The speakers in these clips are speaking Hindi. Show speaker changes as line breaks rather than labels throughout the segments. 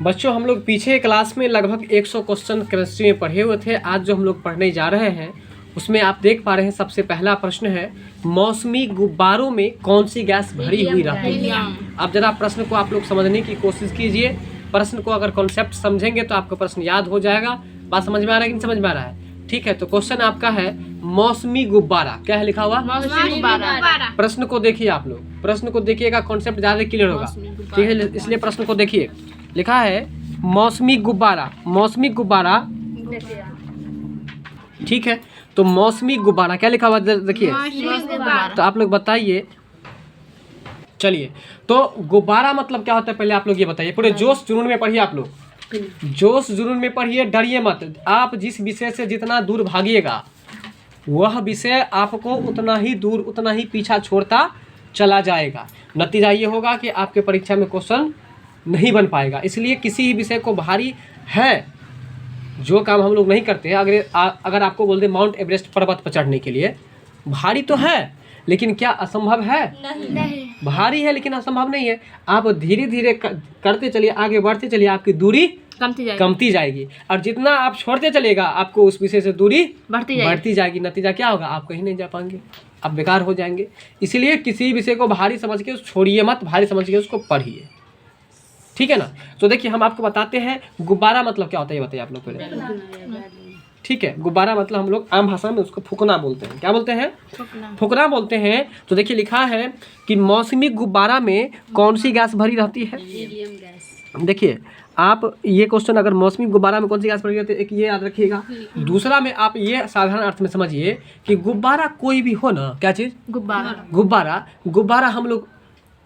बच्चों हम लोग पीछे क्लास में लगभग 100 क्वेश्चन केमिस्ट्री में पढ़े हुए थे। आज जो हम लोग पढ़ने जा रहे हैं उसमें आप देख पा रहे हैं सबसे पहला प्रश्न है, मौसमी गुब्बारों में कौन सी गैस भरी हुई रहती है। अब जरा प्रश्न को आप लोग समझने की कोशिश कीजिए। प्रश्न को अगर कॉन्सेप्ट समझेंगे तो आपको प्रश्न याद हो जाएगा। बात समझ में आ रहा है कि नहीं समझ में आ रहा है? ठीक है, तो क्वेश्चन आपका है मौसमी गुब्बारा। क्या है लिखा हुआ?
मौसमी गुब्बारा।
प्रश्न को देखिए, आप लोग प्रश्न को देखिएगा, कॉन्सेप्ट ज्यादा क्लियर होगा। ठीक है, इसलिए प्रश्न को देखिए। लिखा है मौसमी गुब्बारा। मौसमी गुब्बारा, ठीक है, तो मौसमी गुब्बारा क्या लिखा हुआ देखिए। तो आप लोग बताइए। चलिए, तो गुब्बारा मतलब क्या होता है पहले आप लोग ये बताइए। पूरे जोश जुनून में पढ़िए, आप लोग जोश जुनून में पढ़िए, डरिए मत। आप जिस विषय से जितना दूर भागिएगा वह विषय आपको उतना ही दूर, उतना ही पीछा छोड़ता चला जाएगा। नतीजा ये होगा कि आपके परीक्षा में क्वेश्चन नहीं बन पाएगा। इसलिए किसी भी विषय को भारी है, जो काम हम लोग नहीं करते हैं, अगर आपको बोल दे माउंट एवरेस्ट पर्वत पर चढ़ने के लिए, भारी तो है लेकिन क्या असंभव है? नहीं। भारी है लेकिन असंभव नहीं है। आप धीरे धीरे करते चलिए, आगे बढ़ते चलिए, आपकी दूरी कमती जाएगी। और जितना आप छोड़ते चलेगा आपको उस विषय से दूरी बढ़ती जाएगी। नतीजा क्या होगा? आप कहीं नहीं जा पाएंगे, आप बेकार हो जाएंगे। इसलिए किसी विषय को भारी समझ के छोड़िए मत, भारी समझ के उसको पढ़िए। ठीक है ना? तो देखिए हम आपको बताते हैं गुब्बारा मतलब क्या होता है, ये बताइए आप लोग पहले। ठीक है, गुब्बारा मतलब हम लोग आम भाषा में उसको फूकना बोलते हैं। क्या बोलते हैं? फूकना बोलते हैं। तो देखिए लिखा है कि मौसमी गुब्बारा में कौन सी गैस भरी रहती है। Helium gas. देखिए आप ये क्वेश्चन, अगर मौसमी गुब्बारा में कौन सी गैस भरी रहती है, एक ये याद रखिएगा। दूसरा में आप ये साधारण अर्थ में समझिए कि गुब्बारा कोई भी हो ना, क्या चीज? गुब्बारा हम लोग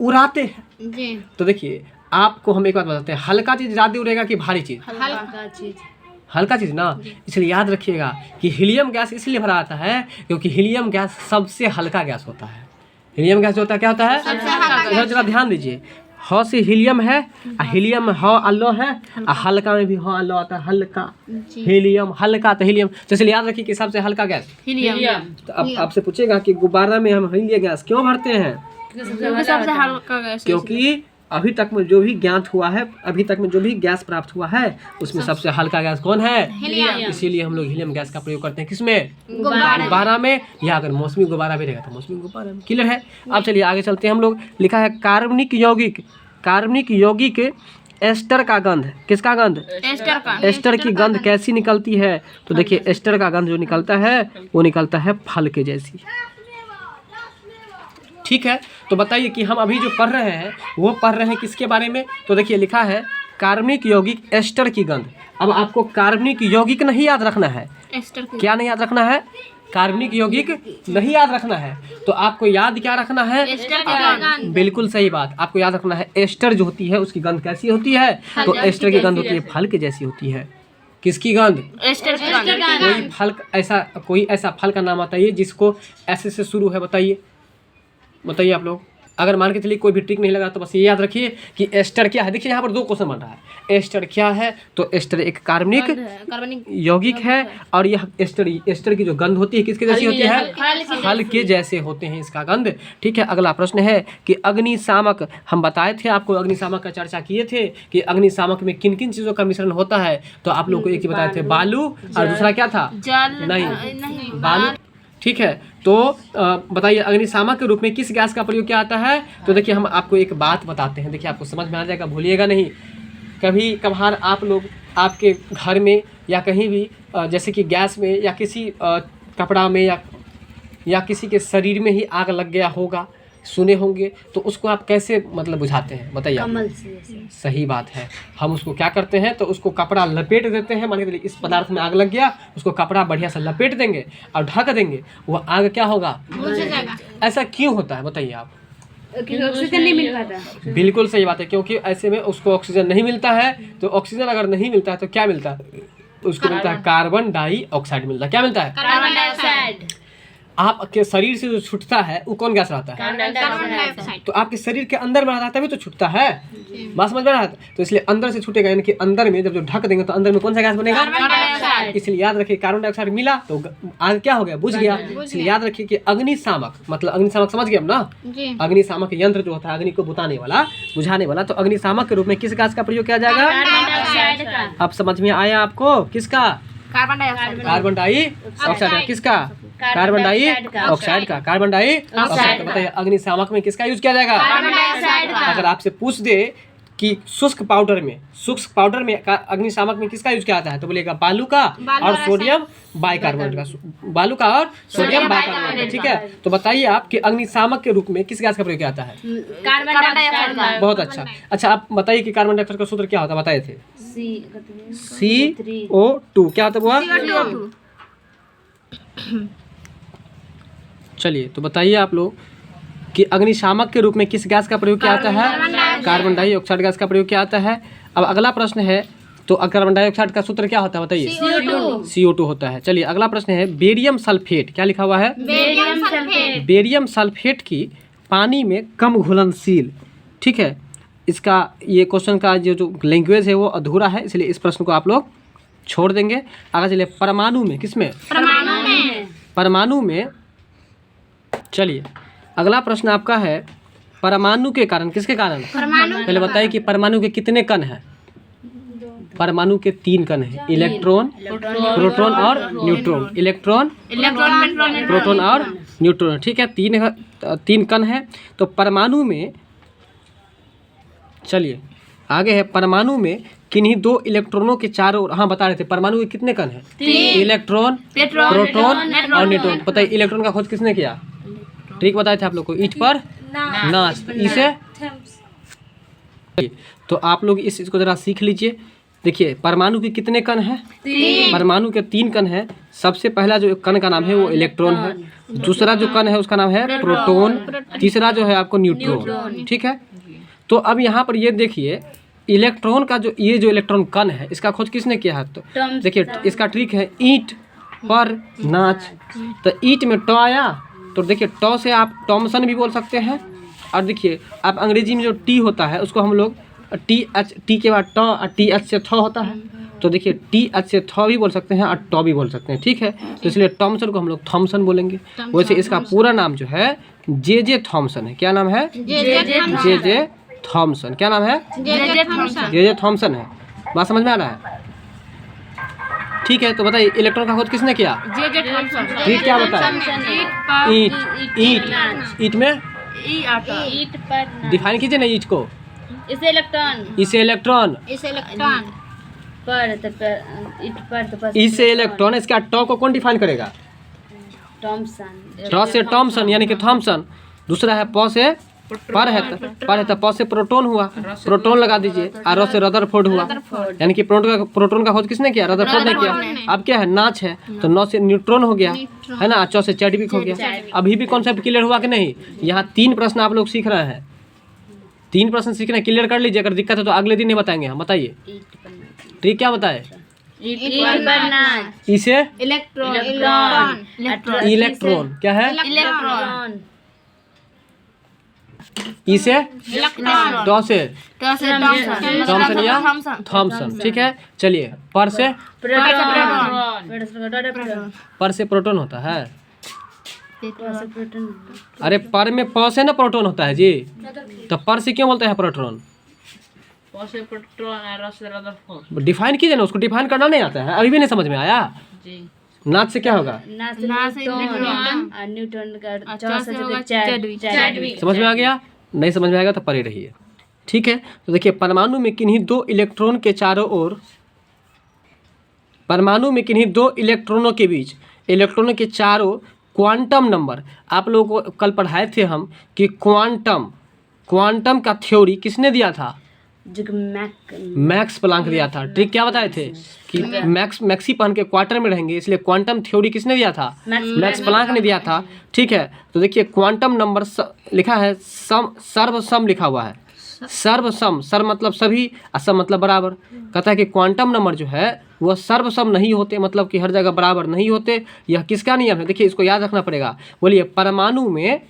उड़ाते हैं। तो देखिए आपको हम एक बात बताते हैं, हल्का चीज ज्यादा उड़ेगा कि भारी चीज? हल्का चीज ना। इसलिए याद रखिएगा कि हीलियम गैस इसलिए भरा आता है क्योंकि हीलियम गैस सबसे हल्का गैस होता है। हीलियम गैस जो होता है क्या होता है? इधर जरा ध्यान दीजिए। ह से हीलियम है, हीलियम ह अल्लो है, हल्का में भी ह अल्लो आता है, हल्का हीलियम, हल्का तो हीलियम। तो इसलिए याद रखिए कि सबसे हल्का गैस हीलियम। तो अब आपसे पूछेगा कि गुब्बारा में हम हीलियम गैस क्यों भरते हैं?
सबसे हल्का गैस।
क्योंकि अभी तक में जो भी ज्ञात हुआ है, अभी तक में जो भी गैस प्राप्त हुआ है उसमें सबसे हल्का गैस कौन है? हीलियम। इसीलिए हम लोग हीलियम गैस का प्रयोग करते हैं। किसमें? गुब्बारा में। या अगर मौसमी गुब्बारा भी रहेगा तो मौसमी गुब्बारा में। क्लियर है? अब चलिए आगे चलते हैं हम लोग। लिखा है कार्बनिक यौगिक एस्टर का गंध। किसका गंध? एस्टर की गंध कैसी निकलती है? तो देखिए एस्टर का गंध जो निकलता है वो निकलता है फल के जैसी। ठीक है, तो बताइए कि हम अभी जो पढ़ रहे हैं वो पढ़ रहे हैं किसके बारे में? तो देखिए लिखा है कार्बनिक यौगिक एस्टर की गंध। अब आपको कार्बनिक यौगिक नहीं याद रखना है। क्या नहीं याद रखना है? कार्बनिक यौगिक नहीं याद रखना है। तो आपको याद क्या रखना है? बिल्कुल सही बात, आपको याद रखना है एस्टर जो होती है उसकी गंध कैसी होती है? तो एस्टर की गंध होती है फल के जैसी होती है। किसकी गंध? एस्टर की गंध। कोई ऐसा फल का नाम बताइए जिसको ऐसे से शुरू है, बताइए आप लोग। अगर मान के चलिए कोई भी ट्रिक नहीं लगा तो बस ये याद रखिए कि एस्टर क्या है। देखिए यहाँ पर दो क्वेश्चन बन रहा है। एस्टर क्या है? तो एस्टर एक कार्बनिक यौगिक है और यह एस्टर की जो गंध होती है किसके जैसी होती है? फल के जैसे होते हैं इसका गंध। ठीक है, अगला प्रश्न है कि अग्निशामक, हम बताए थे आपको, अग्निशामक का चर्चा किए थे कि अग्निशामक में किन किन चीज़ों का मिश्रण होता है। तो आप लोग को एक ही बताए थे, बालू, और दूसरा क्या था? नहीं, बालू। ठीक है, तो बताइए अग्निशामक के रूप में किस गैस का प्रयोग किया जाता है? तो देखिए हम आपको एक बात बताते हैं, देखिए आपको समझ में आ जाएगा, भूलिएगा नहीं। कभी कभार आप लोग आपके घर में या कहीं भी जैसे कि गैस में या किसी कपड़ा में या किसी के शरीर में ही आग लग गया होगा, सुने होंगे, तो उसको आप कैसे मतलब बुझाते हैं बताइए? कमल से। सही बात है, हम उसको क्या करते हैं तो उसको कपड़ा लपेट देते हैं। मान के इस पदार्थ में आग लग गया, उसको कपड़ा बढ़िया से लपेट देंगे और ढक देंगे, वो आग क्या होगा? बुझ जाएगा। ऐसा क्यों होता है बताइए आप?
ऑक्सीजन नहीं मिल पाता।
बिल्कुल सही बात है, क्योंकि ऐसे में उसको ऑक्सीजन नहीं मिलता है। तो ऑक्सीजन अगर नहीं मिलता है तो क्या मिलता है उसको? मिलता है कार्बन डाइऑक्साइड मिलता है। क्या मिलता है? Carbon dioxide. आपके शरीर से जो छूटता है वो कौन गैस रहता है?
Carbon dioxide.
तो आपके शरीर के अंदर में रहता है तभी तो छूटता है। बात समझ में आ रहा है? तो इसलिए अंदर से छूटेगा, यानी कि अंदर में जब जो ढक देंगे तो अंदर में कौन सा गैस बनेगा?
Carbon dioxide.
इसलिए याद रखिए कार्बन डाइऑक्साइड मिला तो आग क्या हो गया? बुझ गया। इसलिए याद रखिए कि अग्निशामक मतलब अग्निशामक समझ गए हम ना?
जी।
अग्निशामक यंत्र जो होता है अग्नि को बुताने वाला, बुझाने वाला, तो अग्निशामक के रूप में किस गैस का प्रयोग किया जाएगा?
कार्बन डाइऑक्साइड का।
अब समझ में आया आपको? किसका?
Carbon dioxide.
कार्बन डाइऑक्साइड का। किसका? कार्बन डाइऑक्साइड का। कार्बन डाइऑक्साइड का। बताइए अग्निशामक में किसका यूज किया जाएगा?
कार्बन डाइऑक्साइड का।
अगर आपसे पूछ दे कि शुष्क पाउडर में अग्निशामक में किसका यूज किया जाता है तो बोलेगा बालू का और सोडियम बाइकार्बोनेट का। बालू का और सोडियम बाइकार्बोनेट, ठीक है। तो बताइए आप कि अग्निशामक के रूप में किस गैस का प्रयोग किया जाता है?
कार्बन डाइऑक्साइड का।
बहुत अच्छा। अच्छा आप बताइए कि कार्बन डाइऑक्साइड का सूत्र क्या होता है? बताए थे CO2। क्या होता है वो? चलिए तो बताइए आप लोग कि अग्निशामक के रूप में किस गैस का प्रयोग किया जाता है? कार्बन डाइऑक्साइड गैस का प्रयोग किया जाता है। अब अगला प्रश्न है तो कार्बन डाइऑक्साइड का सूत्र क्या होता है बताइए? CO2 होता है। चलिए अगला प्रश्न है बेरियम सल्फेट। क्या लिखा हुआ है?
Barium sulphate.
बेरियम सल्फेट की पानी में कम घुलनशील, ठीक है। इसका ये क्वेश्चन का जो लैंग्वेज है वो अधूरा है, इसलिए इस प्रश्न को आप लोग छोड़ देंगे। आगे चलिए परमाणु में, किसमें? परमाणु में। चलिए अगला प्रश्न आपका है परमाणु के कारण, किसके कारण? पहले बताइए कि परमाणु के कितने कण हैं? परमाणु के 3 कण हैं, इलेक्ट्रॉन, प्रोटॉन और न्यूट्रॉन। इलेक्ट्रॉन, प्रोटॉन और न्यूट्रॉन, ठीक है। 3 कण हैं। तो परमाणु में, चलिए आगे है परमाणु में किन्हीं 2 इलेक्ट्रॉनों के चारों ओर, हाँ बता रहे थे परमाणु के कितने कण हैं? 3 इलेक्ट्रॉन, प्रोटॉन और न्यूट्रॉन। बताइए इलेक्ट्रॉन का खोज किसने किया? ठीक बताए थे आप लोग को, ईंट पर नाच। इसे तो आप लोग इस इसको जरा सीख लीजिए। देखिए परमाणु के कितने कण हैं? परमाणु के 3 कण हैं। सबसे पहला जो कण का नाम है वो इलेक्ट्रॉन है, दूसरा जो कण है उसका नाम है प्रोटॉन, तीसरा जो है आपको न्यूट्रॉन, ठीक है। तो अब यहाँ पर ये देखिए इलेक्ट्रॉन का जो ये जो इलेक्ट्रॉन कण है इसका खोज किसने किया है? तो देखिए इसका ट्रिक है ईंट पर नाच। तो ईंट में ट आया तो देखिए ट से आप टॉमसन भी बोल सकते हैं। और देखिए आप अंग्रेजी में जो टी होता है उसको हम लोग टी के बाद ट और TH से थ होता है, तो देखिए TH से थ भी बोल सकते हैं और ट भी बोल सकते हैं, ठीक है। तो इसलिए टॉमसन को हम लोग थॉमसन बोलेंगे। वैसे इसका पूरा नाम जो है जे थॉमसन है। क्या नाम है? J Thomson. क्या नाम है? जे थॉमसन है। बात समझ में आ रहा है? ठीक है। तो बताइए इलेक्ट्रॉन का खोज किसने किया? ईंट। क्या बताया? ईंट में डिफाइन कीजिए ना ईंट को।
इसे इलेक्ट्रॉन,
इसे इलेक्ट्रॉन, इसे इलेक्ट्रॉन। इसका ट को कौन डिफाइन करेगा? ट से टॉमसन यानी कि थॉमसन। दूसरा है प से पर है तो प से प्रोटॉन हुआ, प्रोटॉन लगा दीजिए। और र से रदरफोर्ड हुआ, यानी कि प्रोटॉन का खोज किसने किया? रदरफोर्ड ने किया। अब क्या है? नाच है तो न से न्यूट्रॉन हो गया है ना, च से चैडविक हो गया। अभी भी कॉन्सेप्ट क्लियर हुआ कि नहीं? यहाँ 3 प्रश्न आप लोग सीख रहे हैं, 3 प्रश्न सीखना क्लियर कर लीजिए। अगर दिक्कत है तो अगले दिन ही बताएंगे हम। बताइए ठीक क्या बताए? इसे इलेक्ट्रॉन। क्या है? इसे ट से टॉमसन या थॉमसन, ठीक है। चलिए पर से प्रोटॉन होता है। अरे पर में प से ना प्रोटॉन होता है जी, तो पर से क्यों बोलते हैं प्रोटॉन? डिफाइन कीजिए ना, उसको डिफाइन करना नहीं आता है, अभी भी नहीं समझ में आया? नाच से क्या होगा? समझ में आ गया? नहीं समझ में आएगा तो परे रहिए, ठीक है। तो देखिए परमाणु में किन्हीं 2 इलेक्ट्रॉन के चारों ओर, परमाणु में किन्हीं 2 इलेक्ट्रॉनों के बीच, इलेक्ट्रॉनों के चारों क्वांटम नंबर। आप लोगों को कल पढ़ाए थे हम कि क्वांटम का थ्योरी किसने दिया था? मैक्स प्लांक दिया था। ट्रिक क्या बताए थे कि मैक्सी पहन के क्वार्टर में रहेंगे, इसलिए क्वांटम थ्योरी किसने दिया था? मैक्स प्लांक ने दिया था, ठीक है। तो देखिए क्वांटम नंबर लिखा है सर्वसम लिखा हुआ है, सर्वसम, सर्व मतलब सभी, असम मतलब बराबर। कहता है कि क्वांटम नंबर जो है वह सर्वसम नहीं होते, मतलब कि हर जगह बराबर नहीं होते। यह किसका नियम है? देखिए इसको याद रखना पड़ेगा। बोलिए, परमाणु में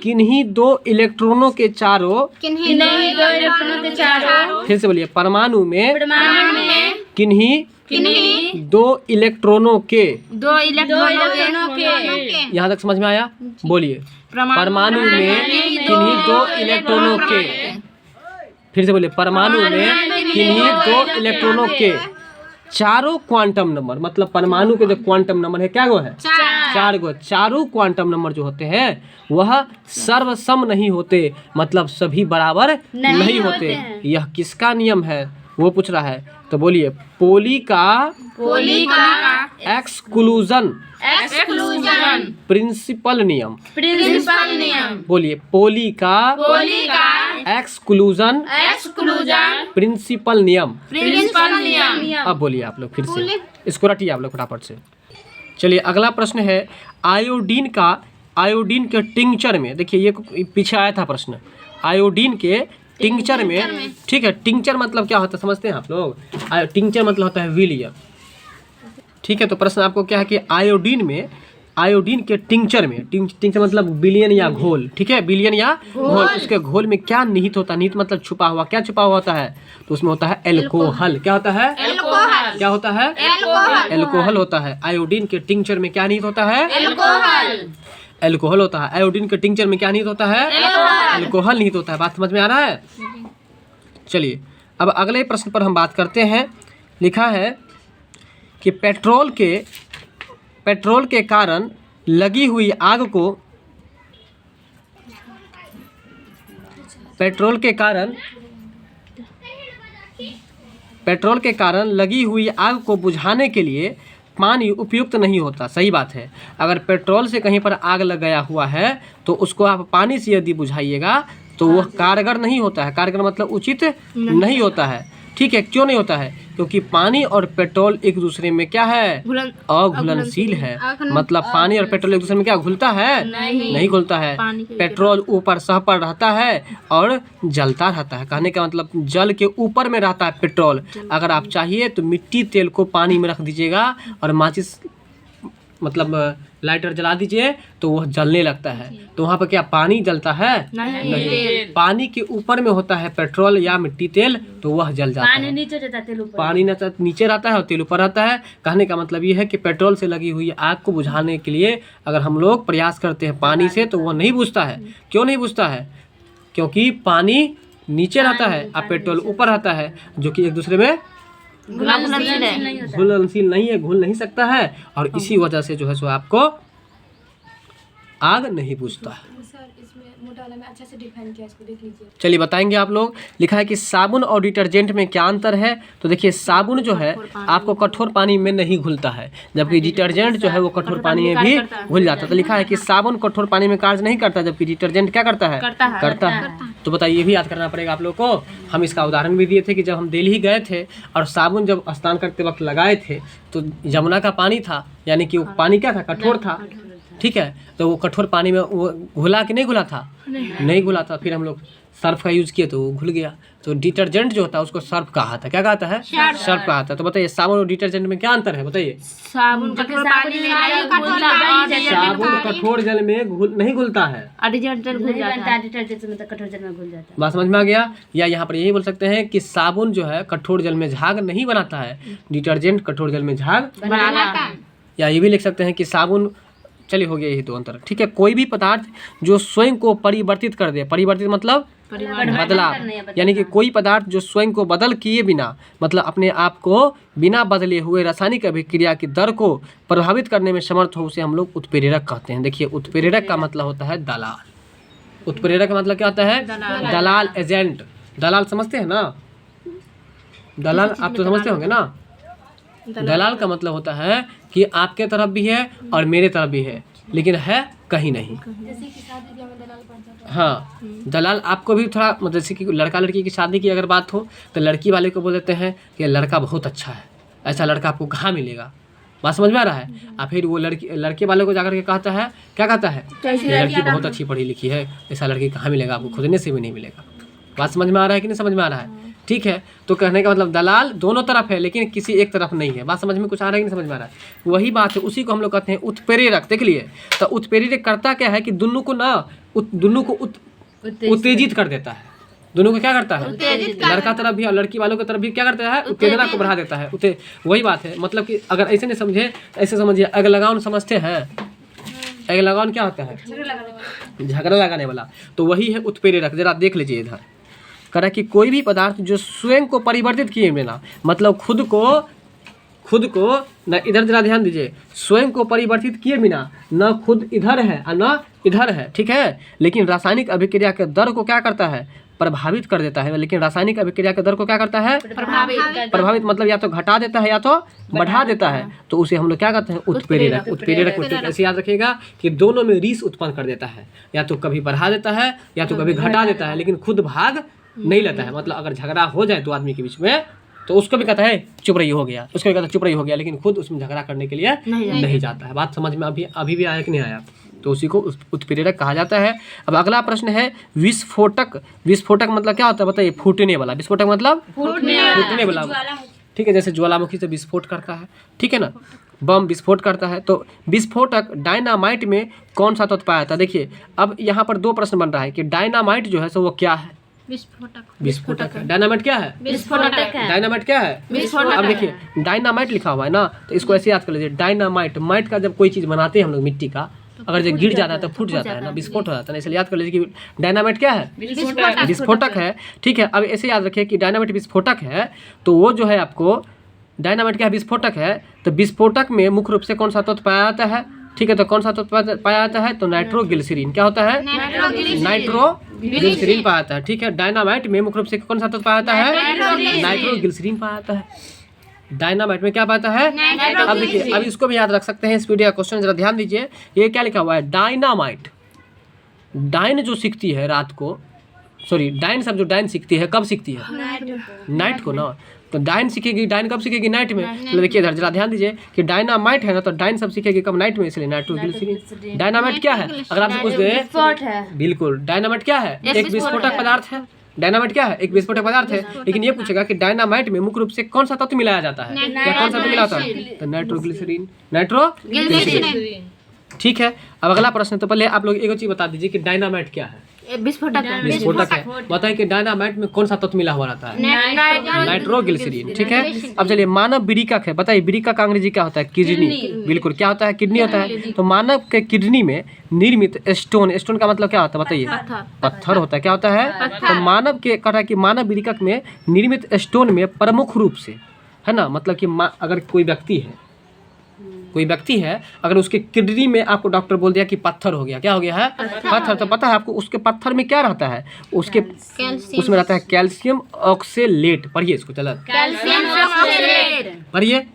किन्हीं दो इलेक्ट्रॉनों के चारों, फिर से बोलिए, परमाणु में किन्हीं दो इलेक्ट्रॉनों के, यहाँ तक समझ में आया? बोलिए, परमाणु में किन्हीं दो इलेक्ट्रॉनों के, फिर से बोलिए, परमाणु में किन्हीं दो इलेक्ट्रॉनों के चारों क्वांटम नंबर, मतलब परमाणु के जो क्वांटम नंबर है क्या गो है? 4 गो। चारों क्वांटम नंबर जो होते हैं वह सर्वसम नहीं होते, मतलब सभी बराबर नहीं होते। यह किसका नियम है वो पूछ रहा है। तो बोलिए, पोली का एक्सक्लूजन प्रिंसिपल नियम। बोलिए, पोली का एक्सक्लूजन प्रिंसिपल नियम। अब बोलिए आप लोग फिर से, इसको रटिए आप लोग फटाफट से। चलिए अगला प्रश्न है, आयोडीन के टिंचर में, देखिए ये पीछे आया था प्रश्न, आयोडीन के टिंचर में, ठीक है। टिंचर मतलब क्या होता है समझते हैं आप लोग? टिंचर मतलब होता है विलियन, ठीक है। तो प्रश्न आपको क्या है कि आयोडीन के टिंचर में, टिंचर मतलब बिलियन या घोल, ठीक है, बिलियन या घोल, उसके घोल में क्या निहित होता है? निहित मतलब छुपा हुआ, क्या छुपा हुआ होता है? तो उसमें होता है एल्कोहल। क्या होता है? क्या होता है? एल्कोहल होता है। आयोडीन के टिंचर में क्या निहित होता है? एल्कोहल होता है। आयोडीन के टिंचर में क्या निहित होता है? एल्कोहल निहित होता है। बात समझ में आ रहा है? चलिए अब अगले प्रश्न पर हम बात करते हैं। लिखा है कि पेट्रोल के कारण लगी हुई आग को, पेट्रोल के कारण लगी हुई आग को बुझाने के लिए पानी उपयुक्त नहीं होता। सही बात है। अगर पेट्रोल से कहीं पर आग लग गया हुआ है तो उसको आप पानी से यदि बुझाइएगा तो वह कारगर नहीं होता है। कारगर मतलब उचित नहीं होता है, ठीक है। क्यों नहीं होता है? क्योंकि पानी और पेट्रोल एक दूसरे में क्या है? अघुलनशील है। मतलब पानी और पेट्रोल एक दूसरे में क्या घुलता है? नहीं घुलता है। पेट्रोल ऊपर सह पर रहता है और जलता रहता है। कहने का मतलब जल के ऊपर में रहता है पेट्रोल। अगर आप चाहिए तो मिट्टी तेल को पानी में रख दीजिएगा और माचिस मतलब लाइटर जला दीजिए तो वह जलने लगता है। तो वहाँ पर क्या पानी जलता है? नहीं। पानी के ऊपर में होता है पेट्रोल या मिट्टी तेल तो वह जल जाता है। पानी नीचे रहता है और तेल ऊपर रहता है। कहने का मतलब ये है कि पेट्रोल से लगी हुई आग को बुझाने के लिए अगर हम लोग प्रयास करते हैं पानी से तो वह नहीं बुझता है। क्यों नहीं बुझता है? क्योंकि पानी नीचे रहता है और पेट्रोल ऊपर रहता है, जो कि एक दूसरे में घुलनशील नहीं है, घुल नहीं सकता है, और इसी वजह से जो है सो आपको आग नहीं बुझता है। अच्छा से डिफाइन किया, इसको देख लीजिए। चलिए बताएंगे आप लोग। लिखा है कि साबुन और डिटर्जेंट में क्या अंतर है? तो देखिए साबुन जो है आपको कठोर पानी में नहीं घुलता है, जबकि डिटर्जेंट जो है वो कठोर पानी में भी घुल जाता है। तो लिखा है कि साबुन कठोर पानी में कार्य नहीं करता, जबकि डिटर्जेंट क्या करता है? करता है। तो बताइए, ये भी याद करना पड़ेगा आप लोग को। हम इसका उदाहरण भी दिए थे कि जब हम दिल्ली गए थे और साबुन जब स्नान करते वक्त लगाए थे तो यमुना का पानी था, यानी कि वो पानी क्या था? कठोर था, ठीक है। तो वो कठोर पानी में वो घुला कि नहीं घुला था? नहीं घुला था। फिर हम लोग सर्फ का यूज़ किए तो वो घुल गया। तो डिटर्जेंट जो होता है उसको सर्फ कहा था। क्या कहता है? सर्फ कहा था। तो बताइए साबुन और डिटर्जेंट में क्या अंतर है? बताइए। साबुन कठोर जल में नहीं घुलता है, बात समझ में आ गया? या यहाँ पर यही बोल सकते हैं कि साबुन जो है कठोर जल में झाग नहीं बनाता है, डिटर्जेंट कठोर जल में झाग बनाता है। या ये भी लिख सकते हैं कि साबुन, चलिए हो गया यही दो अंतर, ठीक है। कोई भी पदार्थ जो स्वयं को परिवर्तित कर दे, परिवर्तित मतलब बदलाव, यानी कि कोई पदार्थ जो स्वयं को बदल किए बिना, मतलब अपने आप को बिना बदले हुए रासायनिक अभिक्रिया की दर को प्रभावित करने में समर्थ हो, उसे हम लोग उत्प्रेरक कहते हैं। देखिए उत्प्रेरक का मतलब होता है दलाल। उत्प्रेरक का मतलब क्या होता है? दलाल, एजेंट। दलाल समझते हैं ना? दलाल आप तो समझते होंगे ना? दलाल का मतलब होता है कि आपके तरफ भी है और मेरे तरफ भी है, लेकिन है कहीं नहीं। हाँ, दलाल आपको भी थोड़ा मतलब जैसे कि लड़का लड़की की शादी की अगर बात हो तो लड़की वाले को बोल देते हैं कि लड़का बहुत अच्छा है, ऐसा लड़का आपको कहाँ मिलेगा। बात समझ में आ रहा है? और फिर वो लड़के वाले को जाकर के कहता है, क्या कहता है? लड़की बहुत अच्छी पढ़ी लिखी है, ऐसा लड़की कहाँ मिलेगा आपको, खोजने से भी नहीं मिलेगा। बात समझ में आ रहा है कि नहीं समझ में आ रहा है? ठीक है, तो कहने का मतलब दलाल दोनों तरफ है लेकिन किसी एक तरफ नहीं है। बात समझ में कुछ आ रहा है कि नहीं समझ में आ रहा है? वही बात है, उसी को हम लोग कहते हैं उत्प्रेरक। देख लिए, तो उत्प्रेरक करता क्या है कि दोनों को ना दोनों को उत्तेजित कर देता है। दोनों को क्या करता है? लड़का तरफ भी और लड़की वालों की तरफ भी क्या करता है? उत्तेजना को बढ़ा देता है। वही बात है, मतलब कि अगर ऐसे नहीं समझे, ऐसे समझिए, अग लगाउन समझते हैं? अग लगाउन क्या होता है? झगड़ा लगाने वाला। तो वही है उत्प्रेरक। जरा देख लीजिए इधर, कह रहा है कि कोई भी पदार्थ जो स्वयं को परिवर्तित किए बिना, मतलब खुद को न, इधर जरा ध्यान दीजिए, स्वयं को परिवर्तित किए बिना न खुद इधर है और न इधर है, ठीक है, लेकिन रासायनिक अभिक्रिया के दर को क्या करता है? प्रभावित कर देता है। लेकिन रासायनिक अभिक्रिया के दर को क्या करता है? प्रभावित मतलब या तो घटा देता है या तो बढ़ा देता है। तो उसे हम लोग क्या कहते हैं? उत्प्रेरक। उत्प्रेरक ऐसे याद रखिएगा कि दोनों में रीस उत्पन्न कर देता है, या तो कभी बढ़ा देता है या तो कभी घटा देता है, लेकिन खुद भाग नहीं लेता है। मतलब अगर झगड़ा हो जाए दो आदमी के बीच में तो उसको भी कहता है चुप रही हो गया, उसको भी कहता है चुप रही हो गया, लेकिन खुद उसमें झगड़ा करने के लिए नहीं जाता है। बात समझ में अभी भी आया कि नहीं आया? तो उसी को उत्प्रेरक कहा जाता है। अब अगला प्रश्न है विस्फोटक। विस्फोटक मतलब क्या होता है बताइए? फूटने वाला। विस्फोटक मतलब फूटने वाला, ठीक है, जैसे ज्वालामुखी से विस्फोट करता है, ठीक है ना, बम विस्फोट करता है। तो विस्फोटक डायनामाइट में कौन सा तत्व पाया जाता है? देखिए, अब यहाँ पर दो प्रश्न बन रहा है कि डायनामाइट जो है सो वो क्या है? विस्फोटक है। डायनामाइट क्या है?
विस्फोटक है।
डायनामाइट क्या है? अब देखिए डायनामाइट लिखा हुआ है ना, तो इसको ऐसे याद कर लीजिए, डायनामाइट, माइट का जब कोई चीज़ बनाते हैं हम लोग मिट्टी का, अगर जो गिर जाता है तो फूट जाता है ना, विस्फोट हो जाता है ना, इसलिए याद कर लीजिए कि डायनामाइट क्या है? विस्फोटक है। ठीक है, अब ऐसे याद रखिए कि डायनामाइट विस्फोटक है, तो वो जो है आपको डायनामाइट क्या है? विस्फोटक है। तो विस्फोटक में मुख्य रूप से कौन सा तत्व पाया जाता है? ठीक है, तो कौन सा तत्व पाया जाता है? तो नाइट्रोग्लिसरीन। क्या होता है? नाइट्रोग्लिसरीन पाया जाता है। ठीक है, डायनामाइट में मुख्य रूप से कौन सा तत्व पाया जाता है? नाइट्रोग्लिसरीन पाया जाता है। डायनामाइट में क्या पाता है? अब देखिए, अब इसको भी याद रख सकते हैं, इस वीडियो का क्वेश्चन जरा ध्यान दीजिए। ये क्या लिखा हुआ है? डायनामाइट। डाइन जो सीखती है रात को, सॉरी डाइन सब जो डाइन सीखती है कब सीखती है? नाइट को ना। तो डाइन सीखेगी, डाइन कब सीखेगी? नाइट में। तो देखिए इधर जरा ध्यान दीजिए कि डायनामाइट है ना, तो डाइन सब सीखेगी कब? नाइट में, इसलिए नाइट्रोग्लिसरीन। डायनामाइट क्या है? अगर आपसे पूछ दे, बिल्कुल डायनामाइट क्या है? एक विस्फोटक पदार्थ है। डायनामाइट क्या है? एक विस्फोटक पदार्थ है। लेकिन ये पूछेगा कि डायनामाइट में मुख्य रूप से कौन सा तत्व मिलाया जाता है? या कौन सा तत्व मिलाता है? तो नाइट्रोग्लिसरीन। नाइट्रोग्लिसरीन। ठीक है, अब अगला प्रश्न। तो पहले आप लोग एक चीज बता दीजिए कि डायनामाइट क्या है? विस्फोटक है। बताइए कि डायनामाइट में कौन सा तत्व मिला हुआ रहता है? नाइट्रोग्लिसरीन। ठीक है, अब चलिए मानव विरिकक है। बताइए विरिकक का अंग्रेजी क्या होता है? किडनी। बिल्कुल, क्या होता है? किडनी होता है। तो मानव के किडनी में निर्मित स्टोन, स्टोन का मतलब क्या होता है बताइए? पत्थर होता है। क्या होता है? तो मानव के कह रहा है कि मानव विरिकक में निर्मित स्टोन में प्रमुख रूप से, है ना, मतलब कि अगर कोई व्यक्ति है अगर उसके किडनी में आपको डॉक्टर बोल दिया कि पत्थर हो गया, क्या हो गया है? पत्थर। तो पता है आपको उसके पत्थर में क्या रहता है? उसके उसमें रहता है कैल्शियम ऑक्सेलेट। पढ़िए इसको, चलो पढ़िए।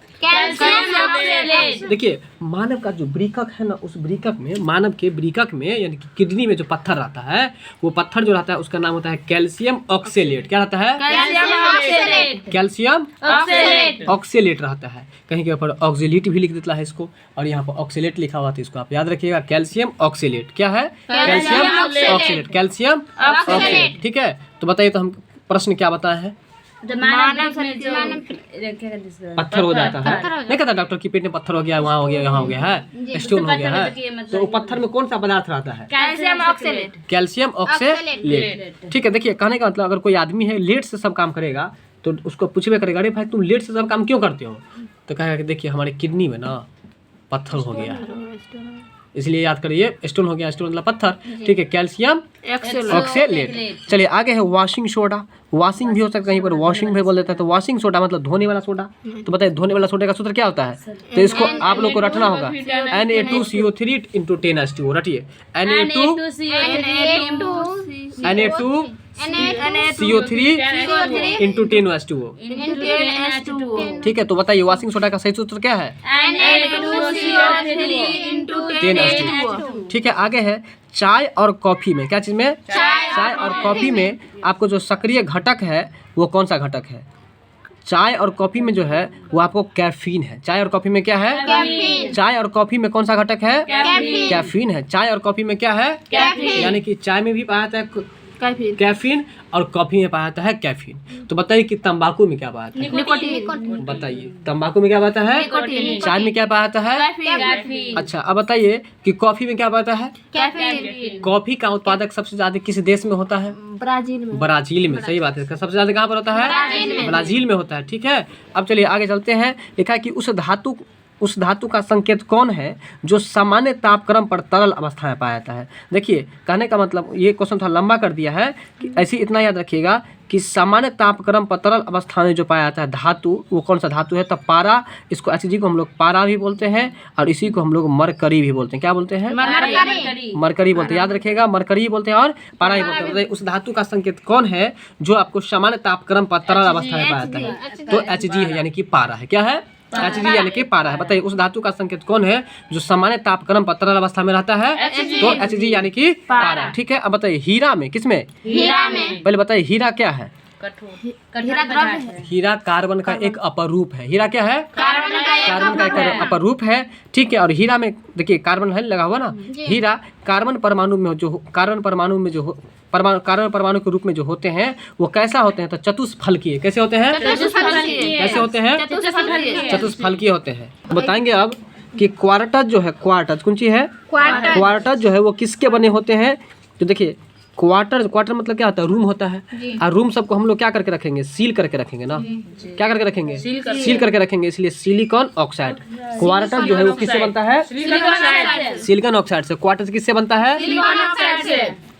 देखिए मानव का जो वृकक है ना, उस वृकक में, मानव के वृकक में यानी कि किडनी में जो पत्थर रहता है, वो पत्थर जो रहता है उसका नाम होता है कैल्शियम ऑक्सेलेट। क्या रहता है? कैल्शियम ऑक्सेलेट रहता है। कहीं के ऊपर ऑक्जेलिट भी लिख देता है इसको, और यहाँ पर ऑक्सेलेट लिखा हुआ था, इसको आप याद रखिएगा, कैल्शियम ऑक्सेलेट। क्या है? Calcium oxalate. Calcium oxalate. ठीक है, तो बताइए तो हम प्रश्न क्या बताए हैं? पत्थर हो जाता है, नहीं कहता डॉक्टर की पेट में पत्थर हो गया, वहाँ हो गया, यहाँ हो गया है, स्टोन हो गया है। तो पत्थर में कौन सा पदार्थ रहता है? Calcium oxalate. ठीक है, देखिए कहने का मतलब अगर कोई आदमी है लेट से सब काम करेगा तो उसको पूछबे करेगा, अरे भाई तुम लेट से सब काम क्यों करते हो? तो कहेगा कि देखिए हमारे किडनी में ना पत्थर हो गया है, इसलिए याद करिए, स्टोन हो गया, स्टोन मतलब पत्थर। ठीक है, कैल्शियम ऑक्सेलेट। चलिए आगे है वॉशिंग सोडा। वॉशिंग भी हो सकता है, कहीं पर वॉशिंग भी बोल देता है। तो वॉशिंग सोडा मतलब धोने वाला सोडा। तो बताइए धोने वाला सोडे का सूत्र क्या होता है? तो इसको आप लोग को रटना होगा, Na2CO3 × 10H2O। रटिए Na2CO3 × 10H2O। ठीक है, तो बताइए वॉशिंग सोडा का सही सूत्र क्या है? 10H2O। ठीक है, आगे है चाय और कॉफी में। क्या चीज में? चाय और कॉफी में आपको जो सक्रिय घटक है वो कौन सा घटक है? चाय और कॉफी में जो है वो आपको कैफीन है। चाय और कॉफी में क्या है? चाय और कॉफी में कौन सा घटक है? कैफीन है। चाय और कॉफी में क्या है? यानी कि चाय में भी पाया जाता है कैफीन, और कॉफी में पाया जाता है कैफीन। तो बताइए कि तंबाकू में क्या पाया जाता है?
निकोटीन।
बताइए तंबाकू में क्या पाया जाता है?
निकोटीन।
चाय में क्या पाया जाता है?
कैफीन।
अच्छा, अब बताइए कि कॉफी में क्या पाया जाता है?
कैफीन।
कॉफी का उत्पादक सबसे ज्यादा किस देश में होता है? ब्राजील में। सही बात है, सबसे ज्यादा कहाँ पर होता है? ब्राजील में होता है। ठीक है, अब चलिए आगे चलते हैं। लिखा है कि उस धातु का संकेत कौन है जो सामान्य तापक्रम पर तरल अवस्था में पाया जाता है? देखिए, कहने का मतलब, ये क्वेश्चन थोड़ा लंबा कर दिया है कि ऐसे इतना याद रखिएगा कि सामान्य तापक्रम पर तरल अवस्था में जो पाया जाता है धातु, वो कौन सा धातु है? तो पारा, इसको Hg को हम लोग पारा भी बोलते हैं, और इसी को हम लोग मरकरी भी बोलते हैं। क्या बोलते हैं? मरकरी बोलते हैं। याद रखिएगा, मरकरी बोलते हैं और पारा भी बोलते हैं। उस धातु का संकेत कौन है जो आपको सामान्य तापक्रम पर तरल अवस्था में पाया जाता है? तो Hg है, यानी कि पारा है। क्या है? Hg यानी कि पारा है। बताइए उस धातु का संकेत कौन है जो सामान्य तापक्रम पर तरल अवस्था में रहता है? तो Hg यानी कि पारा। ठीक है, अब बताइए हीरा में, किसमें?
हीरा में।
पहले बताइए हीरा क्या है?
हीरा
हीरा कार्बन का एक अपरूप है। हीरा क्या है?
कार्बन का
एक अपरूप है। ठीक है, और हीरा में देखिए कार्बन है लगा हुआ ना। हीरा कार्बन परमाणु में कार्बन परमाणु के रूप में जो होते हैं वो कैसा होते हैं? तो चतुष्फलकीय। कैसे होते हैं? कैसे होते हैं? चतुष्फलकीय होते हैं। बताएंगे अब कि क्वार्टज जो है, क्वार्टज कौन सी है? क्वार्टज जो है वो किसके बने होते हैं? तो देखिए क्वार्टर मतलब क्या होता है? रूम होता है। और रूम सबको हम लोग क्या करके रखेंगे? सील करके रखेंगे ना। क्या करके रखेंगे? सील करके रखेंगे, इसलिए सिलिकॉन ऑक्साइड। क्वार्टर जो है वो किससे बनता है? सिलिकॉन ऑक्साइड से। क्वार्टर किससे बनता है?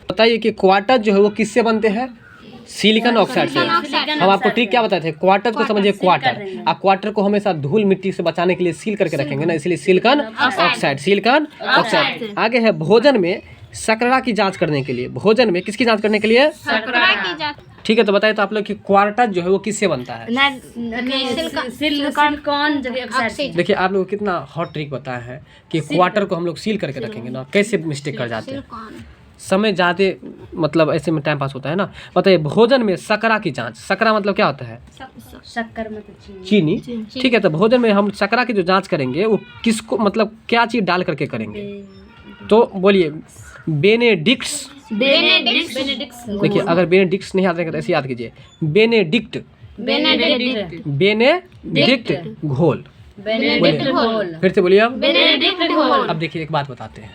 बताइए कि क्वार्टर जो है वो किससे बनते हैं? सिलिकॉन ऑक्साइड से। हम आपको ट्रिक क्या बताए थे? क्वार्टर को समझिए, क्वार्टर। आप क्वार्टर को हमेशा धूल मिट्टी से बचाने के लिए सील करके रखेंगे ना, इसलिए सिलिकॉन ऑक्साइड। Silicon oxide. आगे है भोजन में शर्करा की जांच करने के लिए। भोजन में किसकी जांच करने के लिए?
शर्करा की जांच।
ठीक है, तो बताइए तो आप लोग कि क्वार्टर जो है वो किससे बनता है?
Silicon oxide.
देखिए आप लोग कितना हॉट ट्रिक बताया है कि क्वार्टर को हम लोग सील करके रखेंगे ना। कैसे मिस्टेक कर जाते हैं, समय ज़्यादा मतलब ऐसे में टाइम पास होता है ना। बताइए भोजन में शर्करा की जांच। शर्करा मतलब क्या होता है?
शक्कर मतलब
चीनी। ठीक है, तो भोजन में हम शर्करा की जो जांच करेंगे वो किसको मतलब क्या चीज़ डाल करके करेंगे? तो बोलिए बेनेडिक्ट्स। देखिए अगर बेनेडिक्ट्स नहीं याद रहेगा तो ऐसे याद कीजिए, बेनेडिक्ट घोल। फिर से बोलिए अब। अब देखिए एक बात बताते हैं,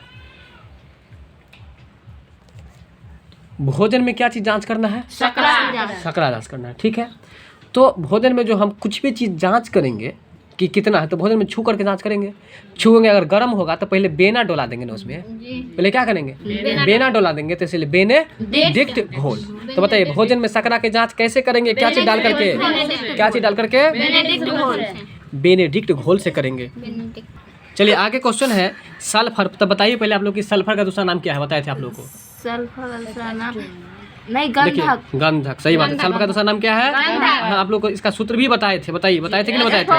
भोजन में क्या चीज़ जांच करना है? शर्करा जांच करना है। ठीक है, तो भोजन में जो हम कुछ भी चीज़ जांच करेंगे कि कितना है, तो भोजन में छू करके जांच करेंगे। छूएंगे, अगर गर्म होगा तो पहले बेना डोला देंगे ना उसमें। पहले क्या करेंगे? बेना डोला देंगे, तो इसलिए बेनेडिक्ट घोल। तो बताइए भोजन में शर्करा की जांच कैसे करेंगे? क्या चीज़ डाल करके? क्या चीज़ डाल करके? बेनेडिक्ट घोल से करेंगे। चलिए आगे क्वेश्चन है सल्फर। तो बताइए पहले आप लोग की सल्फर का दूसरा नाम क्या है? बताए थे आप लोग को। गंधक। सही बात है। सल्फर का दूसरा नाम क्या है? हाँ, आप लोग को इसका सूत्र भी बताए थे। बताइए, बताए थे कि नहीं बताए थे?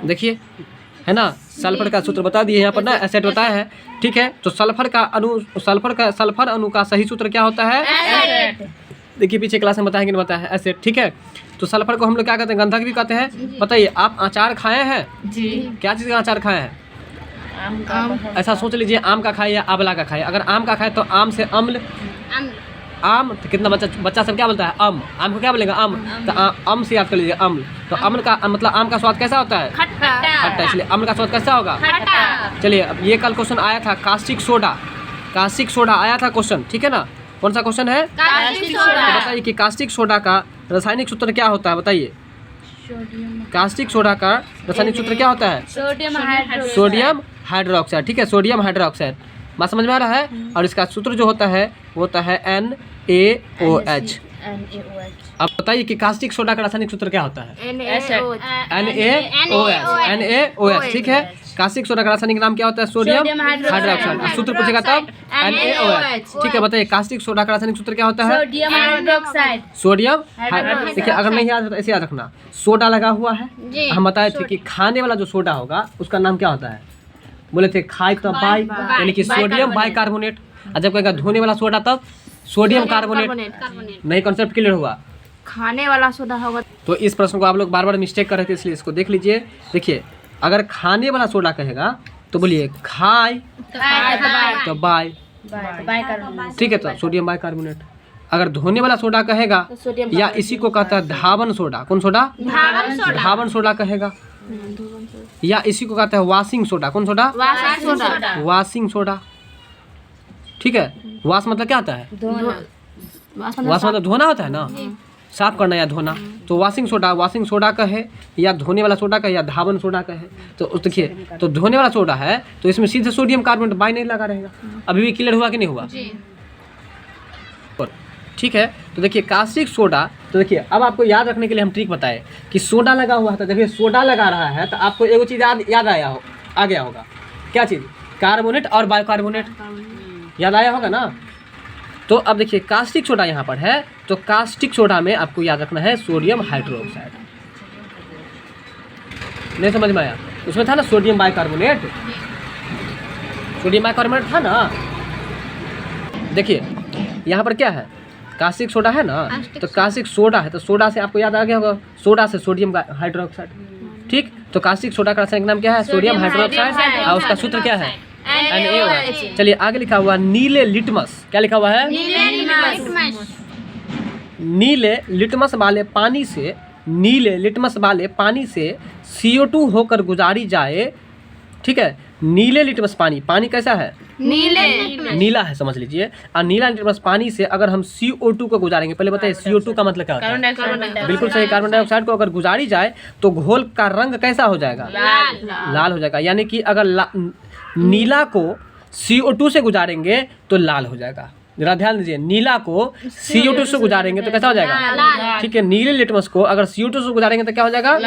देखिए है ना, सल्फर का सूत्र बता दिए यहाँ पर ना, एसिड बताया है। ठीक है, तो सल्फर अणु का सही सूत्र क्या होता है? देखिए पीछे क्लास में बताया कि नहीं बताया है? एसिड। ठीक है, तो सल्फर को हम लोग क्या कहते हैं? गंधक भी कहते हैं। बताइए आप अचार खाए हैं? क्या चीज़ का अचार खाए हैं? ऐसा सोच लीजिए, आम का खाए या आंवला का खाए। अगर आम का खाए तो आम से अम्ल, आम तो कितना बच्चा सब क्या बोलता है? आम को क्या बोलेगा? आम। तो आम से याद कर लीजिए, अम्ल। तो अम्ल का मतलब आम का स्वाद कैसा होता है? खट्टा। इसलिए अम्ल का स्वाद कैसा होगा? चलिए अब ये कल क्वेश्चन आया था कास्टिक सोडा आया था क्वेश्चन। ठीक है ना, कौन सा क्वेश्चन है? बताइए कि कास्टिक सोडा का रासायनिक सूत्र क्या होता है? बताइए कास्टिक सोडा का रासायनिक सूत्र क्या होता है? Sodium hydroxide. ठीक है, सोडियम हाइड्रोक्साइड। बात समझ में आ रहा है? और इसका सूत्र जो होता है वो होता है NaOH। अब बताइए कि कास्टिक सोडा का रासायनिक सूत्र क्या होता है? NaOH। ठीक है, कास्टिक सोडा का रासायनिक नाम क्या होता है? Sodium hydroxide. सूत्र पूछेगा तब NaOH। ठीक है, बताइए कास्टिक सोडा का रासायनिक सूत्र क्या होता है? Sodium hydroxide. देखिए अगर नहीं याद ऐसे याद रखना, सोडा लगा हुआ है। हम बताए थे कि खाने वाला जो सोडा होगा उसका नाम क्या होता है? बोले थे खाई तो बाई, यानी कि सोडियम बाइकार्बोनेट। और जब कहेगा धोने वाला सोडा तब सोडियम कार्बोनेट। नहीं, कॉन्सेप्ट क्लियर हुआ?
खाने वाला सोडा होगा।
तो इस प्रश्न को आप लोग बार बार मिस्टेक कर रहे थे, इसलिए इसको देख लीजिए। देखिए अगर खाने वाला सोडा कहेगा तो बोलिए खाई तो बाई। ठीक है, तो सोडियम बाइकार्बोनेट। अगर धोने वाला सोडा कहेगा या इसी को कहता है धावन सोडा। कौन सोडा? धावन सोडा कहेगा। या इसी को कहता है वॉशिंग सोडा। कौन सोडा? Washing soda. ठीक है, वॉश मतलब क्या होता है? वॉश मतलब धोना होता है ना, साफ करना या धोना। तो वॉशिंग सोडा का है, या धोने वाला सोडा का है, या धावन सोडा का है। तो देखिए, तो धोने वाला सोडा है तो इसमें सीधे सोडियम कार्बोनेट बाई नहीं लगा रहेगा। अभी भी क्लियर हुआ कि नहीं हुआ? ठीक है, तो देखिए कास्टिक सोडा, तो देखिए अब आपको याद रखने के लिए हम ट्रिक बताए कि सोडा लगा हुआ था। देखिए सोडा लगा रहा है तो आपको एगो चीज़ याद आ गया होगा। क्या चीज़? कार्बोनेट और बाइकार्बोनेट याद आया होगा ना। तो अब देखिए कास्टिक सोडा यहाँ पर है, तो कास्टिक सोडा में आपको याद रखना है सोडियम हाइड्रोक्साइड। नहीं समझ में आया? उसमें था ना सोडियम बाइकार्बोनेट, था ना। देखिए यहाँ पर क्या है? कास्टिक सोडा है ना, तो कास्टिक सोडा है, तो सोडा से आपको याद आ गया होगा, सोडा से सोडियम हाइड्रोक्साइड। ठीक, तो कास्टिक सोडा का रासायनिक नाम क्या है? सोडियम हाइड्रोक्साइड, और उसका सूत्र क्या है? NaOH। चलिए आगे लिखा हुआ नीले लिटमस। क्या लिखा हुआ है? नीले लिटमस वाले पानी से CO2 होकर गुजारी जाए। ठीक है, नीले लिटमस पानी कैसा है? नीला है, समझ लीजिए। और नीला लिटमस पानी से अगर हम CO2 को गुजारेंगे, पहले बताइए CO2 का मतलब क्या होता है? बिल्कुल सही, कार्बन डाइऑक्साइड को अगर गुजारी जाए तो घोल का रंग कैसा हो जाएगा? लाल हो जाएगा। यानी कि अगर नीला को CO2 से गुजारेंगे तो लाल हो जाएगा। जरा ध्यान दीजिए, नीला को CO2 से गुजारेंगे तो कैसा हो जाएगा? ठीक है, नीले लिटमस को अगर CO2 से गुजारेंगे तो क्या हो जाएगा?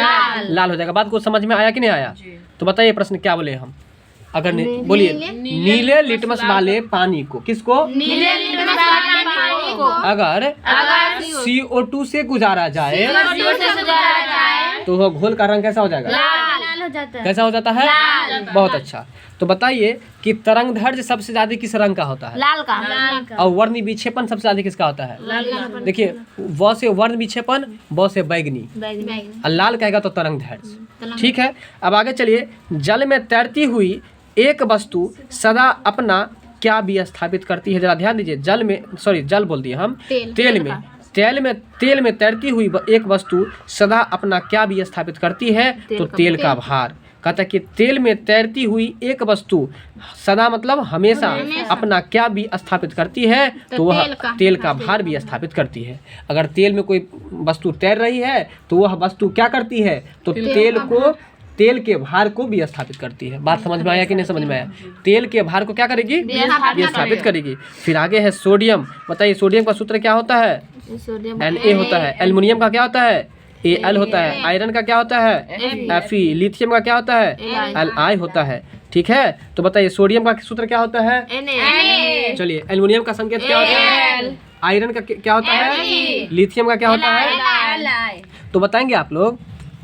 लाल हो जाएगा। बात को समझ में आया कि नहीं आया? तो बताइए प्रश्न क्या बोले हम? अगर बोलिए नीले लिटमस वाले पानी को, किसको? अगर CO2 से गुजारा जाए तो वह घोल का रंग कैसा हो जाएगा? कैसा हो जाता है? बहुत अच्छा। तो बताइए कि तरंग दैर्ध्य सबसे ज्यादा किस रंग का होता है?
लाल का।
और वर्ण विक्षेपण सबसे ज्यादा किसका होता है? देखिए व से वर्ण विक्षेपण, ब से बैगनी, और लाल कहेगा तो तरंग दैर्ध्य। ठीक है, अब आगे चलिए। जल में तैरती हुई एक वस्तु सदा अपना क्या विस्थापित करती है? जरा ध्यान दीजिए। जल बोल दिए हम। तेल में तैरती हुई एक वस्तु सदा अपना क्या विस्थापित करती है? तो तेल का भार। कहता है कि तेल में तैरती हुई एक वस्तु सदा मतलब हमेशा अपना क्या भी स्थापित करती है? तो वह तेल का भार भी स्थापित करती है। अगर तेल में कोई वस्तु तैर रही है तो वह वस्तु क्या करती है? तो तेल के भार को भी स्थापित करती है। बात समझ में आया कि नहीं समझ में आया? तेल के भार को क्या करेगी? विस्थापित करेगी। फिर आगे है सोडियम। बताइए सोडियम का सूत्र क्या होता है? Na होता है। एल्युमिनियम का क्या होता है? Al होता है। आयरन का क्या होता है? Fe। लिथियम का क्या होता है? Li होता है। ठीक है, तो बताइए सोडियम का सूत्र क्या होता है? Na। चलिए एल्युमिनियम का संकेत क्या होता है? आयरन का क्या होता है? लिथियम का क्या होता है? तो बताएंगे आप लोग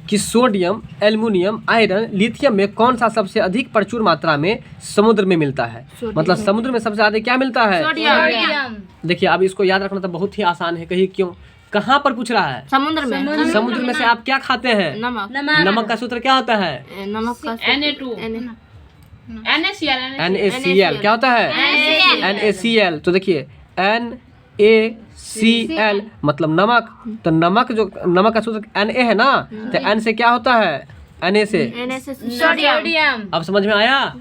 कि सोडियम, एल्युमिनियम, आयरन, लिथियम में कौन सा सबसे अधिक प्रचुर मात्रा में समुद्र में मिलता है? मतलब समुद्र में सबसे ज्यादा क्या मिलता है? सोडियम। देखिए अब इसको याद रखना तो बहुत ही आसान है। कहीं क्यों, कहाँ पर पूछ रहा है? समुद्र में से आप क्या खाते हैं? नमक का सूत्र क्या होता है? NaCl। क्या होता है? NaCl। तो देखिए NaCl मतलब नमक। तो नमक का सूत्र Na है ना, तो N से क्या होता है? Na से सोडियम। अब समझ में आया?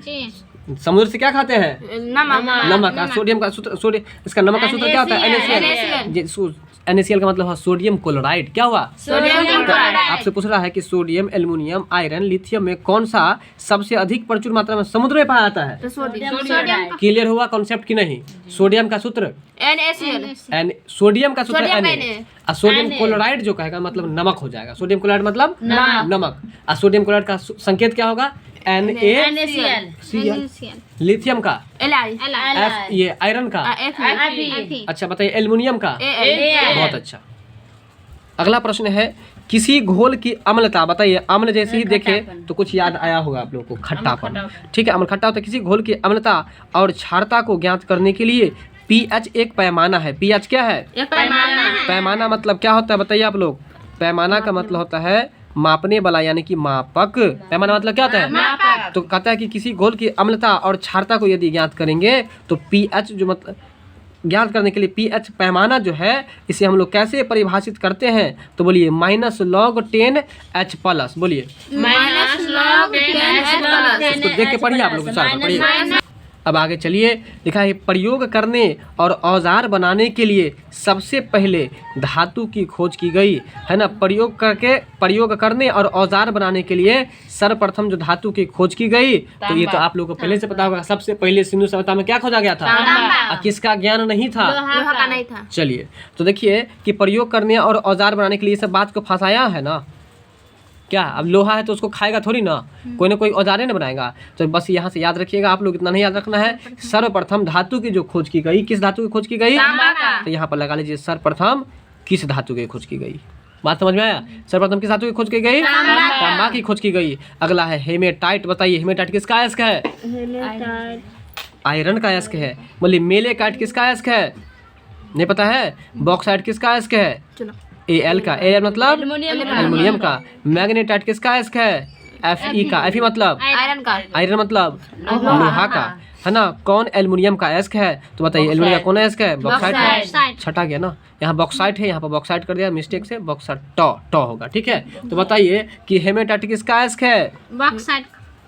समुद्र से क्या खाते हैं? नमक। सोडियम का सूत्र, इसका नमक का सूत्र क्या होता है? NaCl। NaCl का मतलब है सोडियम क्लोराइड। क्या हुआ? Sodium chloride. आपसे पूछ रहा है कि सोडियम, एल्युमिनियम, आयरन, लिथियम में कौन सा सबसे अधिक प्रचुर मात्रा में समुद्र में पाया जाता है? तो सोडियम। क्लियर हुआ कॉन्सेप्ट कि नहीं? सोडियम का सूत्र NaCl। सोडियम का सूत्र Na। सोडियम क्लोराइड जो कहेगा मतलब नमक हो जाएगा। सोडियम क्लोराइड मतलब नमक। और सोडियम क्लोराइड का संकेत क्या होगा? NaCl। लिथियम का F। ये आयरन का Fe। अच्छा बताइए एल्युमिनियम का Al। बहुत अच्छा। अगला प्रश्न है किसी घोल की अम्लता। बताइए अम्ल जैसे ही देखे तो कुछ याद आया होगा आप लोगों को, खट्टापन। ठीक है, अम्ल खट्टा होता है। किसी घोल की अम्लता और क्षारता को ज्ञात करने के लिए pH एक पैमाना है। pH क्या है? पैमाना मतलब क्या होता है बताइए आप लोग? पैमाना का मतलब होता है मापने वाला यानी कि मापक। पैमाना मतलब क्या होता है? तो कहता है कि किसी घोल की अम्लता और क्षारता को यदि ज्ञात करेंगे तो pH जो मतलब ज्ञात करने के लिए pH पैमाना जो है इसे हम लोग कैसे परिभाषित करते हैं, तो बोलिए -log10H+। बोलिए इसको देख के पढ़िए आप लोग विचार कर पढ़िए। अब आगे चलिए, लिखा है प्रयोग करने और औजार बनाने के लिए सबसे पहले धातु की खोज की गई, है ना। प्रयोग करने और औजार बनाने के लिए सर्वप्रथम जो धातु की खोज की गई, तो ये तो आप लोगों को पहले से पता होगा। सबसे पहले सिंधु सभ्यता में क्या खोजा गया था, किसका ज्ञान नहीं था,
लोहा का नहीं था।
चलिए तो देखिए कि प्रयोग करने और औजार बनाने के लिए सब बात को फंसाया है ना। क्या अब लोहा है तो उसको खाएगा थोड़ी ना, कोई ना कोई औजारे ना बनाएगा। तो बस यहाँ से याद रखिएगा आप लोग, इतना नहीं याद रखना है। सर्वप्रथम धातु की जो खोज की गई, किस धातु की खोज की गई, तो यहाँ पर लगा लीजिए सर्वप्रथम किस धातु की खोज की गई। बात समझ में आया। सर्वप्रथम किस धातु की खोज की गई, तांबा की खोज की गई। अगला है हेमेटाइट। बताइए हेमेटाइट किसका अयस्क है, आयरन का अयस्क है। बोलिए मेलेकाइट किसका अयस्क है, नहीं पता है। बॉक्साइट किसका अयस्क है, Al का, Al मतलब एल्युमिनियम का। मैग्नेटाइट किसका अयस्क है, Fe का, Fe मतलब आयरन मतलब लोहा का, है ना। कौन एल्युमिनियम का अयस्क है, तो बताइए एल्युमिनियम का कौन अयस्क है, बॉक्साइट है। छठा गया ना, यहाँ बॉक्साइट है, यहाँ पर बॉक्साइट कर दिया मिस्टेक से, बॉक्साइट टॉ होगा, ठीक है। तो बताइए कि हेमेटाइट किसका अयस्क है,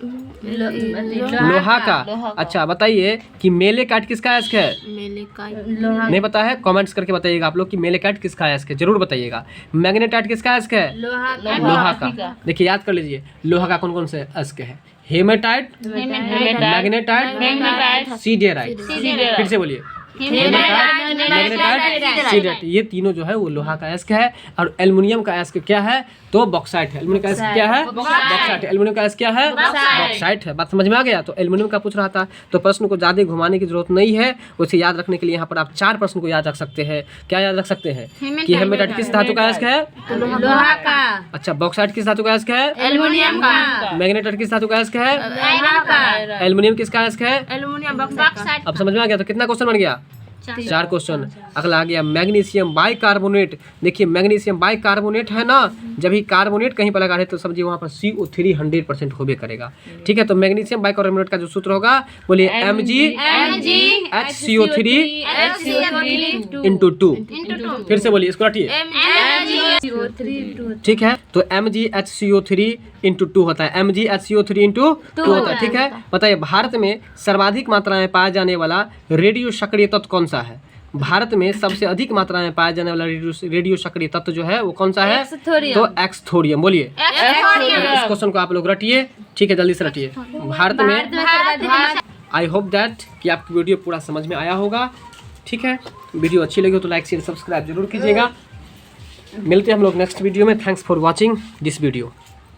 लोहा का। अच्छा बताइए कि मेलेकाइट किसका अयस्क है, नहीं पता है, कमेंट्स करके बताइएगा आप लोग कि मेलेकाइट किसका अयस्क है, जरूर बताइएगा। मैग्नेटाइट किसका अयस्क है, लोहा का। देखिए याद कर लीजिए लोहा का कौन कौन से अयस्क है, हेमेटाइट, मैग्नेटाइट, सीडेराइट। फिर से बोलिए मैग्नेटाइट, सीडेराइट, ये तीनों जो है वो लोहा का अयस्क है। और एल्युमिनियम का अयस्क क्या है, तो बॉक्साइट है। एल्युमिनियम का अयस्क क्या है, बॉक्साइट। एल्युमिनियम का अयस्क क्या है, बॉक्साइट है। बात समझ में आ गया। तो एल्युमिनियम का पूछ रहा था, तो प्रश्न को ज़्यादा घुमाने की जरूरत नहीं है। उसे याद रखने के लिए यहाँ पर आप 4 प्रश्न को याद रख सकते हैं। क्या याद रख सकते हैं कि हेमेटाइट किस धातु का अयस्क है,
लोहा का।
अच्छा बॉक्साइट किस धातु का अयस्क है,
एल्युमिनियम का।
मैग्नेटाइट किस धातु का अयस्क है,
आयरन का।
एल्युमिनियम किसका अयस्क है,
एल्युमिनियम बॉक्साइट।
अब समझ में आ गया। तो कितना क्वेश्चन बन गया, 4 क्वेश्चन। अगला आ गया मैग्नीशियम बाइकार्बोनेट। देखिए मैग्नीशियम बाइकार्बोनेट है ना, जब ही कार्बोनेट कहीं पर लगा रहे तो समझिए वहाँ पर CO3 100% होबे करेगा, ठीक है। तो मैग्नीशियम बाइकार्बोनेट का जो सूत्र होगा, बोलिए MgHCO3 × 2। फिर से बोलिए इसको रटिए, ठीक है। तो MgHCO3 × 2 होता है, MgHCO3 × 2 होता है, ठीक है। बताइए भारत में सर्वाधिक मात्रा में पाया जाने वाला रेडियो सक्रिय तत्व कौन सा है, भारत में सबसे अधिक मात्रा में पाया जाने वाला रेडियो सक्रिय तत्व जो है वो कौन सा है, तो एक्सथोरियम। बोलिए इस क्वेश्चन को आप लोग रटिए, ठीक है, जल्दी से रटिए। भारत में, आई होप दैट कि आपकी वीडियो पूरा समझ में आया होगा, ठीक है। वीडियो अच्छी लगी हो तो लाइक शेयर सब्सक्राइब जरूर कीजिएगा। मिलते हैं हम लोग नेक्स्ट वीडियो में। Thanks for watching this video.